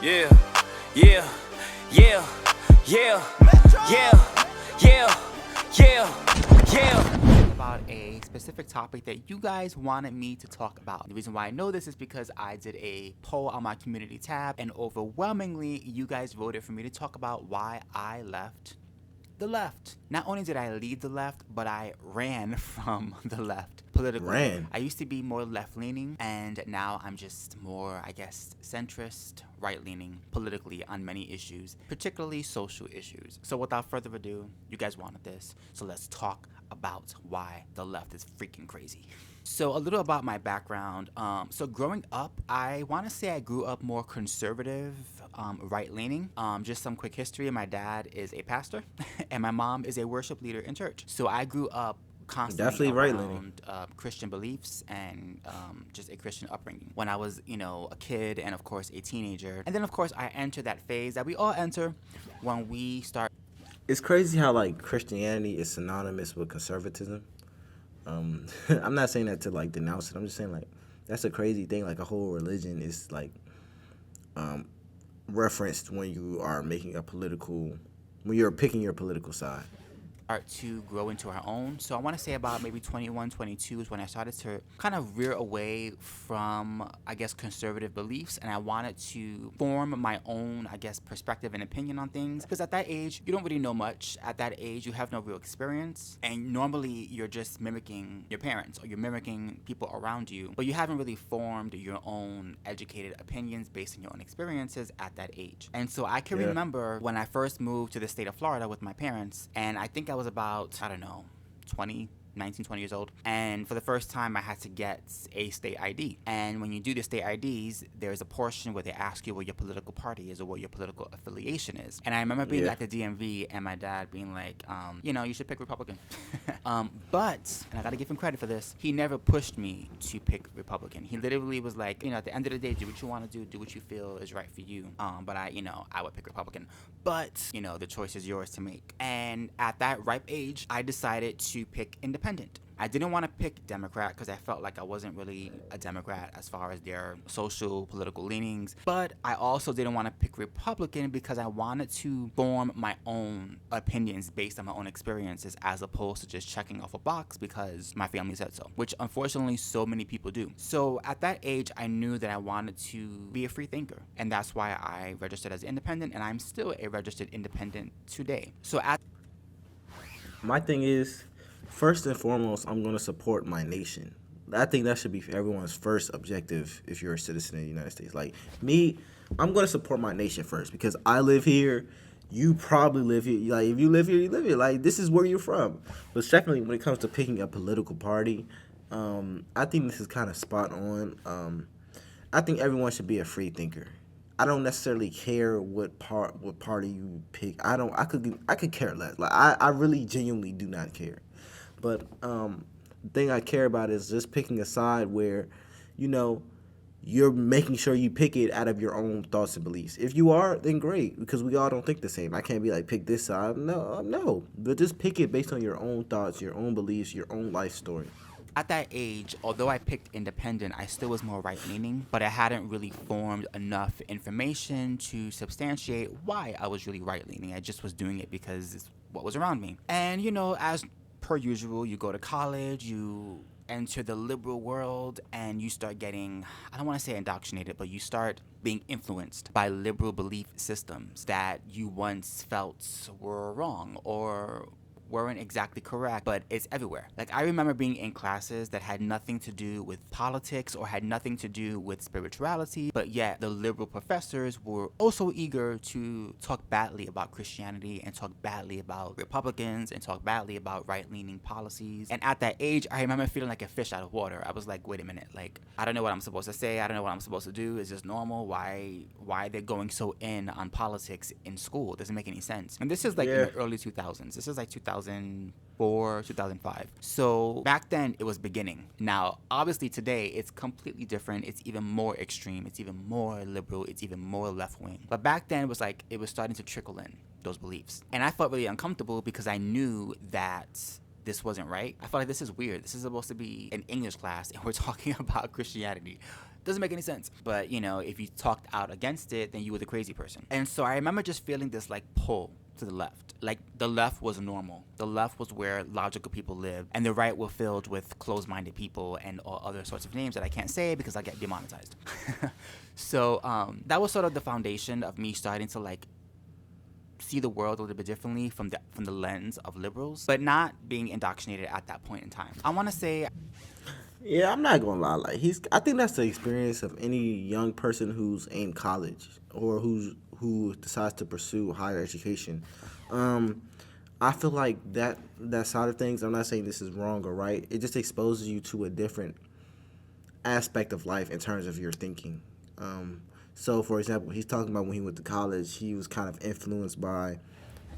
Yeah, yeah, yeah, yeah, yeah, yeah. About a specific topic that you guys wanted me to talk about. The reason why I know this is because I did a poll on my community tab, and overwhelmingly, you guys voted for me to talk about why I left the left. Not only did I leave the left, but I ran from the left politically. Ran? I used to be more left-leaning, and now I'm just more, I guess, centrist, right-leaning politically on many issues, particularly social issues. So without further ado, you guys wanted this, so let's talk about why the left is freaking crazy. So a little about my background. So growing up, I want to say I grew up more conservative, right-leaning. Just some quick history. My dad is a pastor, and my mom is a worship leader in church. So I grew up constantly Definitely right-leaning. around Christian beliefs and just a Christian upbringing. When I was, a kid and, of course, a teenager. And then, of course, I entered that phase that we all enter when we start. It's crazy how Christianity is synonymous with conservatism. I'm not saying that to denounce it. I'm just saying that's a crazy thing. A whole religion is referenced when you are when you're picking your political side. To grow into our own. So I want to say about maybe 21, 22 is when I started to kind of veer away from, I guess, conservative beliefs, and I wanted to form my own, I guess, perspective and opinion on things. Because at that age, you don't really know much. At that age, you have no real experience, and normally you're just mimicking your parents or you're mimicking people around you, but you haven't really formed your own educated opinions based on your own experiences at that age. And so I can remember when I first moved to the state of Florida with my parents, and I think I was about, 19, 20 years old. And for the first time, I had to get a state ID. And when you do the state IDs, there's a portion where they ask you what your political party is or what your political affiliation is. And I remember being at the DMV and my dad being like, you should pick Republican. But, and I gotta give him credit for this, he never pushed me to pick Republican. He literally was like, at the end of the day, do what you want to do what you feel is right for you. But I would pick Republican. But, the choice is yours to make. And at that ripe age, I decided to pick independent. I didn't want to pick Democrat because I felt like I wasn't really a Democrat as far as their social, political leanings. But I also didn't want to pick Republican because I wanted to form my own opinions based on my own experiences as opposed to just checking off a box because my family said so, which unfortunately so many people do. So at that age, I knew that I wanted to be a free thinker. And that's why I registered as independent, and I'm still a registered independent today. So My thing is, first and foremost, I'm going to support my nation. I think that should be everyone's first objective if you're a citizen of the United States. I'm going to support my nation first because I live here. You probably live here. If you live here, you live here. This is where you're from. But secondly, when it comes to picking a political party, I think this is kind of spot on. I think everyone should be a free thinker. I don't necessarily care what party you pick. I could care less. I really genuinely do not care. But the thing I care about is just picking a side where, you're making sure you pick it out of your own thoughts and beliefs. If you are, then great, because we all don't think the same. I can't be pick this side. No. But just pick it based on your own thoughts, your own beliefs, your own life story. At that age, although I picked independent, I still was more right-leaning, but I hadn't really formed enough information to substantiate why I was really right-leaning. I just was doing it because it's what was around me. And, as per usual, you go to college, you enter the liberal world, and you start getting, I don't want to say indoctrinated, but you start being influenced by liberal belief systems that you once felt were wrong or weren't exactly correct, but it's everywhere. I remember being in classes that had nothing to do with politics or had nothing to do with spirituality, but yet the liberal professors were also eager to talk badly about Christianity and talk badly about Republicans and talk badly about right-leaning policies. And at that age, I remember feeling like a fish out of water. I was like, wait a minute, I don't know what I'm supposed to say. I don't know what I'm supposed to do. Is this normal? Why they're going so in on politics in school? It doesn't make any sense. And this is in the early 2000s. This is 2004, 2005. So back then it was beginning. Now, obviously today it's completely different. It's even more extreme. It's even more liberal. It's even more left wing. But back then it was starting to trickle in, those beliefs. And I felt really uncomfortable because I knew that this wasn't right. I felt like this is weird. This is supposed to be an English class and we're talking about Christianity. Doesn't make any sense. But, if you talked out against it, then you were the crazy person. And so I remember just feeling this like pull to the left. Like the left was normal. The left was where logical people lived, and the right were filled with closed-minded people and all other sorts of names that I can't say because I get demonetized. So that was sort of the foundation of me starting to like see the world a little bit differently from the lens of liberals, but not being indoctrinated at that point in time. I want to say, Yeah, I'm not gonna lie. Like I think that's the experience of any young person who's in college or who decides to pursue higher education. I feel like that side of things. I'm not saying this is wrong or right. It just exposes you to a different aspect of life in terms of your thinking. So, for example, he's talking about when he went to college, he was kind of influenced by,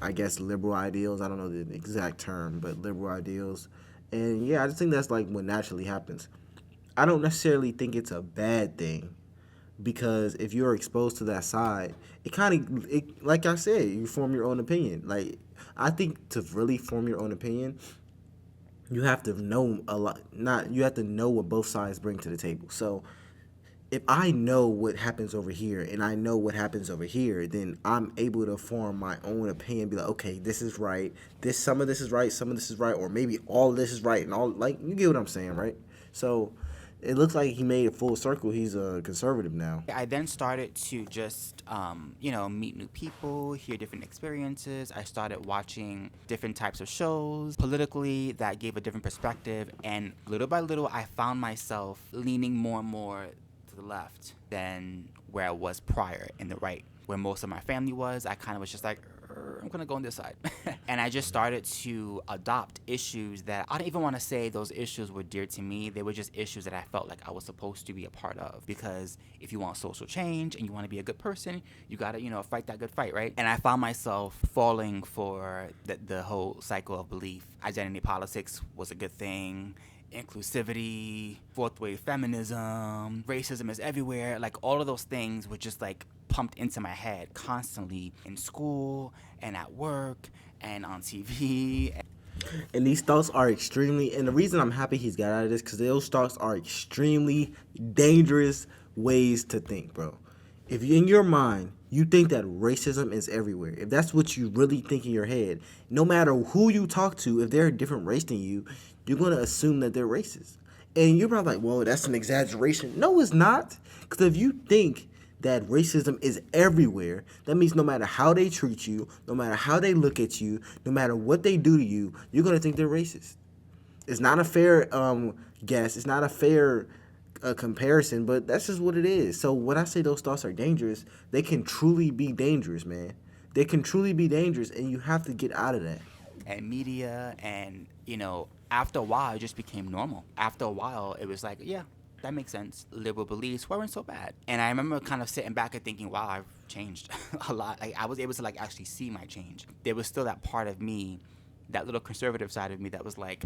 I guess, liberal ideals. I don't know the exact term, but liberal ideals. And yeah, I just think that's like what naturally happens. I don't necessarily think it's a bad thing, because if you're exposed to that side, like I said, you form your own opinion. Like, I think to really form your own opinion, you have to know a lot. You have to know what both sides bring to the table. So if I know what happens over here and I know what happens over here, then I'm able to form my own opinion. Be like, okay, this is right. Some of this is right. Some of this is right, or maybe all of this is right, and all, like, you get what I'm saying, right? So it looks like he made it full circle. He's a conservative now. I then started to just, meet new people, hear different experiences. I started watching different types of shows politically that gave a different perspective. And little by little, I found myself leaning more and more to the left than where I was prior in the right. Where most of my family was, I kind of was just like, I'm going to go on this side. And I just started to adopt issues that I don't even want to say those issues were dear to me. They were just issues that I felt like I was supposed to be a part of. Because if you want social change and you want to be a good person, you got to, fight that good fight, right? And I found myself falling for the whole cycle of belief. Identity politics was a good thing. Inclusivity, fourth wave feminism, racism is everywhere. Like, all of those things were just like pumped into my head constantly in school and at work and on TV. And these thoughts are extremely, and the reason I'm happy he's got out of this, because those thoughts are extremely dangerous ways to think, bro. If you, in your mind, you think that racism is everywhere, if that's what you really think in your head, no matter who you talk to, if they're a different race than you, you're going to assume that they're racist. And you're probably like, well, that's an exaggeration. No, it's not. Because if you think that racism is everywhere, that means no matter how they treat you, no matter how they look at you, no matter what they do to you, you're going to think they're racist. It's not a fair guess. It's not a fair comparison, but that's just what it is. So when I say those thoughts are dangerous, they can truly be dangerous, man. They can truly be dangerous, and you have to get out of that. And media and, after a while, it just became normal. After a while, it was like, yeah, that makes sense. Liberal beliefs weren't so bad. And I remember kind of sitting back and thinking, wow, I've changed a lot. Like, I was able to like actually see my change. There was still that part of me, that little conservative side of me that was like,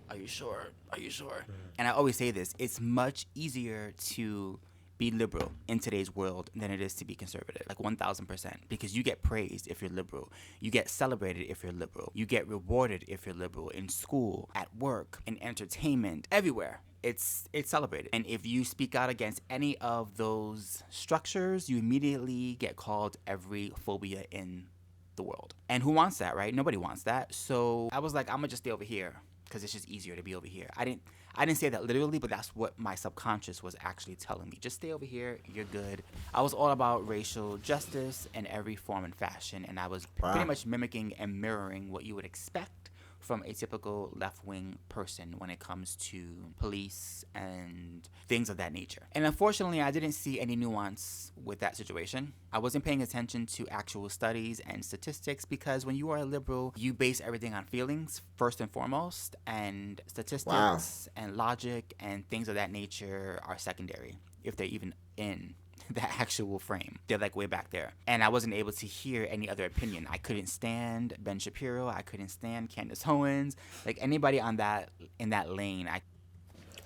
are you sure? Are you sure? And I always say this, it's much easier to be liberal in today's world than it is to be conservative, like 1,000%, because you get praised if you're liberal. You get celebrated if you're liberal. You get rewarded if you're liberal in school, at work, in entertainment, everywhere. It's celebrated. And if you speak out against any of those structures, you immediately get called every phobia in the world. And who wants that, right? Nobody wants that. So I was like, I'm gonna just stay over here because it's just easier to be over here. I didn't say that literally, but that's what my subconscious was actually telling me. Just stay over here, you're good. I was all about racial justice in every form and fashion, and I was pretty much mimicking and mirroring what you would expect from a typical left-wing person when it comes to police and things of that nature. And unfortunately, I didn't see any nuance with that situation. I wasn't paying attention to actual studies and statistics, because when you are a liberal, you base everything on feelings first and foremost, and statistics and logic and things of that nature are secondary, if they're even in the actual frame. They're like way back there. And I wasn't able to hear any other opinion. I couldn't stand Ben Shapiro. I couldn't stand Candace Owens. Like, anybody in that lane.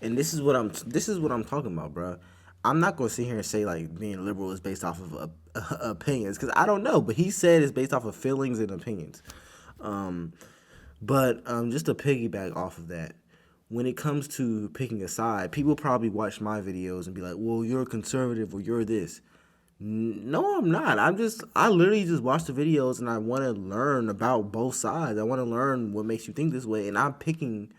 And this is what I'm talking about, bro. I'm not gonna sit here and say like being liberal is based off of opinions, because I don't know. But he said it's based off of feelings and opinions. But just to piggyback off of that, when it comes to picking a side, people probably watch my videos and be like, well, you're a conservative or you're this. No, I'm not. I literally just watch the videos and I want to learn about both sides. I want to learn what makes you think this way, and I'm picking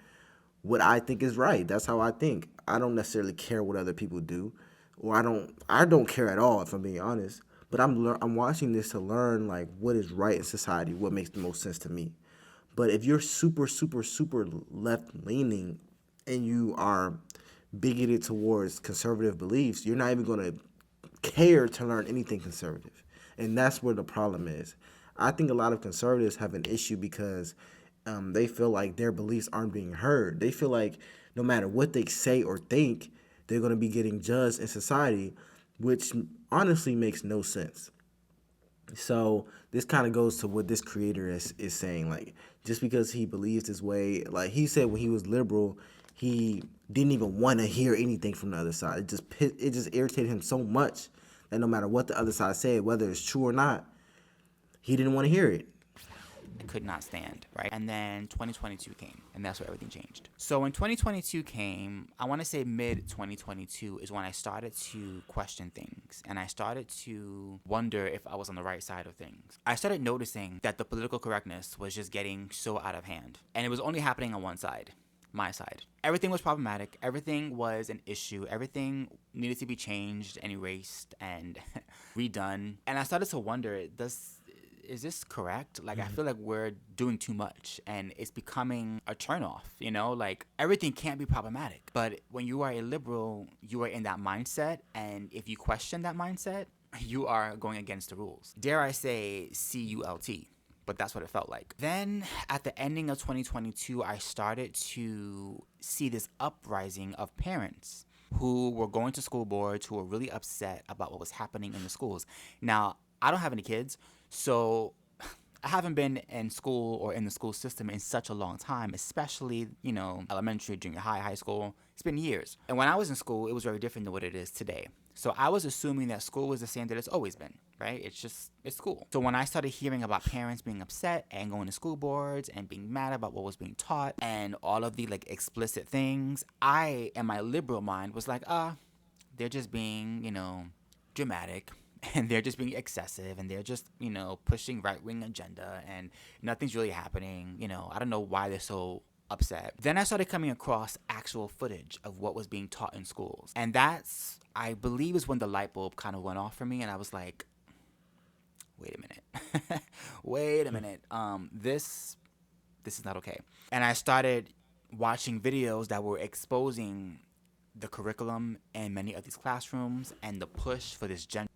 what I think is right. That's how I think. I don't necessarily care what other people do, or I don't care at all, if I'm being honest. But I'm watching this to learn like what is right in society, what makes the most sense to me. But if you're super, super, super left leaning and you are bigoted towards conservative beliefs, you're not even going to care to learn anything conservative. And that's where the problem is. I think a lot of conservatives have an issue because they feel like their beliefs aren't being heard. They feel like no matter what they say or think, they're going to be getting judged in society, which honestly makes no sense. So this kind of goes to what this creator is saying. Like, just because he believes this way, like he said when he was liberal, he didn't even want to hear anything from the other side. It just irritated him so much that no matter what the other side said, whether it's true or not, he didn't want to hear it. I could not stand, right? And then 2022 came, and that's where everything changed. So when 2022 came, I want to say mid 2022 is when I started to question things, and I started to wonder if I was on the right side of things. I started noticing that the political correctness was just getting so out of hand, and it was only happening on one side, my side. Everything was problematic. Everything was an issue. Everything needed to be changed and erased and redone. And I started to wonder, is this correct? Like, I feel like we're doing too much and it's becoming a turnoff, you know? Like, everything can't be problematic. But when you are a liberal, you are in that mindset. And if you question that mindset, you are going against the rules. Dare I say CULT. But that's what it felt like. Then at the ending of 2022, I started to see this uprising of parents who were going to school boards, who were really upset about what was happening in the schools. Now, I don't have any kids, so I haven't been in school or in the school system in such a long time, especially, elementary, junior high, high school. It's been years. And when I was in school, it was very different than what it is today. So I was assuming that school was the same that it's always been, right? It's school. So when I started hearing about parents being upset and going to school boards and being mad about what was being taught and all of the explicit things, I, in my liberal mind, was like, they're just being, dramatic. And they're just being excessive, and they're just, pushing right-wing agenda, and nothing's really happening. I don't know why they're so upset. Then I started coming across actual footage of what was being taught in schools. And that's, I believe, is when the light bulb kind of went off for me, and I was like, wait a minute. Wait a minute. This is not okay. And I started watching videos that were exposing the curriculum in many of these classrooms and the push for this gender.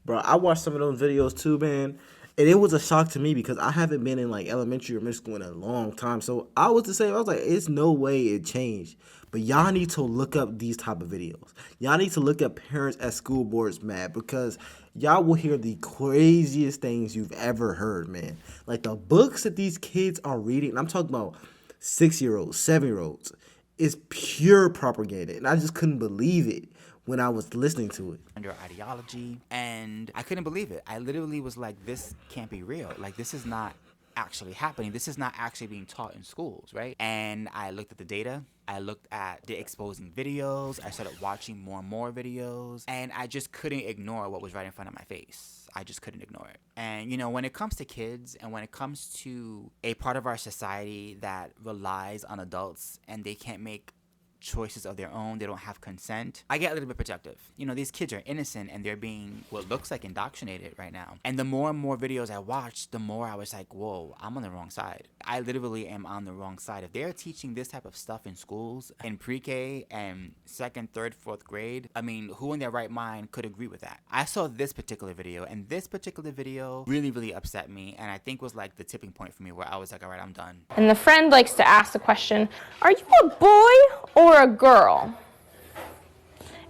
Bro, I watched some of those videos too, man. And it was a shock to me because I haven't been in elementary or middle school in a long time. So I was the same. I was like, it's no way it changed. But y'all need to look up these type of videos. Y'all need to look up parents at school boards mad, because y'all will hear the craziest things you've ever heard, man. Like the books that these kids are reading, and I'm talking about 6-year-olds, 7-year-olds, is pure propaganda. And I just couldn't believe it when I was listening to it. Under ideology, and I couldn't believe it. I literally was like, this can't be real. Like, this is not actually happening. This is not actually being taught in schools, right? And I looked at the data. I looked at the exposing videos. I started watching more and more videos, and I just couldn't ignore what was right in front of my face. I just couldn't ignore it. And, when it comes to kids and when it comes to a part of our society that relies on adults and they can't make choices of their own, they don't have consent, I get a little bit protective. These kids are innocent and they're being what looks like indoctrinated right now. And the more and more videos I watched, the more I was like, whoa, I'm on the wrong side. I literally am on the wrong side. If they're teaching this type of stuff in schools, in pre-K and 2nd, 3rd, 4th grade, I mean, who in their right mind could agree with that? I saw this particular video, and this particular video really, really upset me, and I think was the tipping point for me where I was like, all right, I'm done. And the friend likes to ask the question, are you a boy or a girl?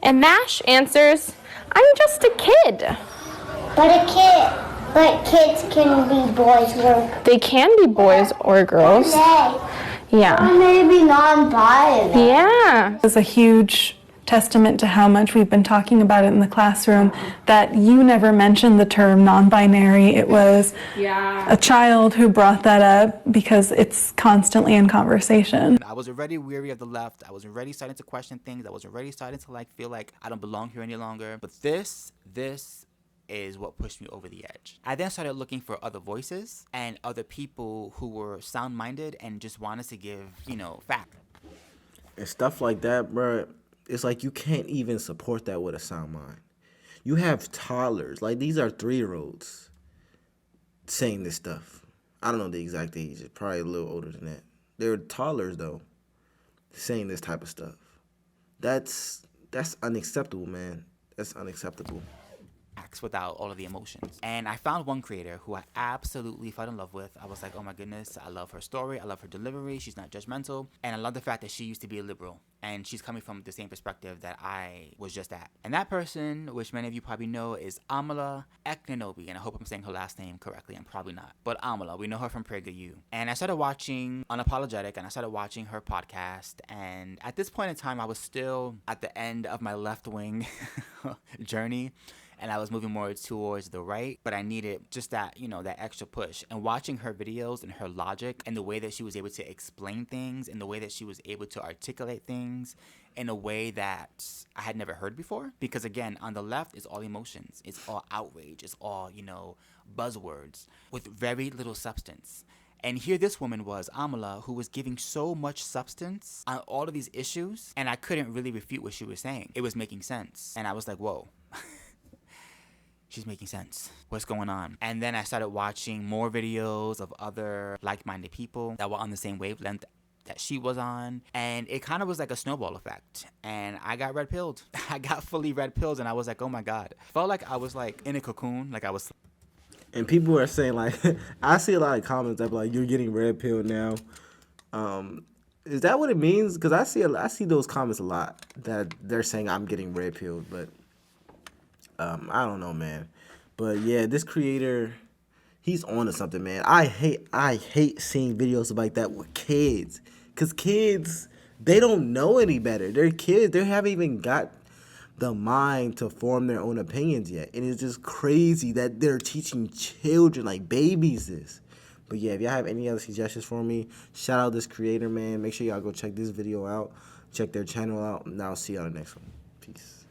And Mash answers, I'm just a kid. But kids can be boys or... They can be boys or girls. Or Yeah. maybe non-binary. Yeah. It's a huge testament to how much we've been talking about it in the classroom that you never mentioned the term non-binary. It was a child who brought that up because it's constantly in conversation. I was already weary of the left. I was already starting to question things. I was already starting to like feel like I don't belong here any longer. But this is what pushed me over the edge. I then started looking for other voices and other people who were sound-minded and just wanted to give, fact. And stuff like that, bro, it's like you can't even support that with a sound mind. You have toddlers, like these are 3-year-olds saying this stuff. I don't know the exact age, it's probably a little older than that. They're toddlers though, saying this type of stuff. That's unacceptable, man. That's unacceptable. Without all of the emotions. And I found one creator who I absolutely fell in love with. I was like, oh my goodness, I love her story, I love her delivery, she's not judgmental, and I love the fact that she used to be a liberal and she's coming from the same perspective that I was just at. And that person, which many of you probably know, is Amala Eknanobi, and I hope I'm saying her last name correctly. I'm probably not, but Amala, we know her from PragerU. And I started watching Unapologetic, and I started watching her podcast, and at this point in time I was still at the end of my left-wing journey, and I was moving more towards the right, but I needed just that, that extra push. And watching her videos and her logic and the way that she was able to explain things and the way that she was able to articulate things in a way that I had never heard before. Because again, on the left, it's all emotions. It's all outrage. It's all, buzzwords with very little substance. And here this woman was, Amala, who was giving so much substance on all of these issues, and I couldn't really refute what she was saying. It was making sense. And I was like, whoa. She's making sense. What's going on? And then I started watching more videos of other like-minded people that were on the same wavelength that she was on. And it kind of was like a snowball effect. And I got red-pilled. I got fully red-pilled, and I was like, oh my God. Felt like I was like in a cocoon, like I was. And people are saying like, I see a lot of comments that be like, you're getting red-pilled now. Is that what it means? Because I see those comments a lot that they're saying I'm getting red-pilled, but I don't know, man. But yeah, this creator, he's on to something, man. I hate seeing videos like that with kids. Because kids, they don't know any better. They're kids. They haven't even got the mind to form their own opinions yet. And it's just crazy that they're teaching children, like babies, this. But yeah, if y'all have any other suggestions for me, shout out this creator, man. Make sure y'all go check this video out. Check their channel out. And I'll see you on the next one. Peace.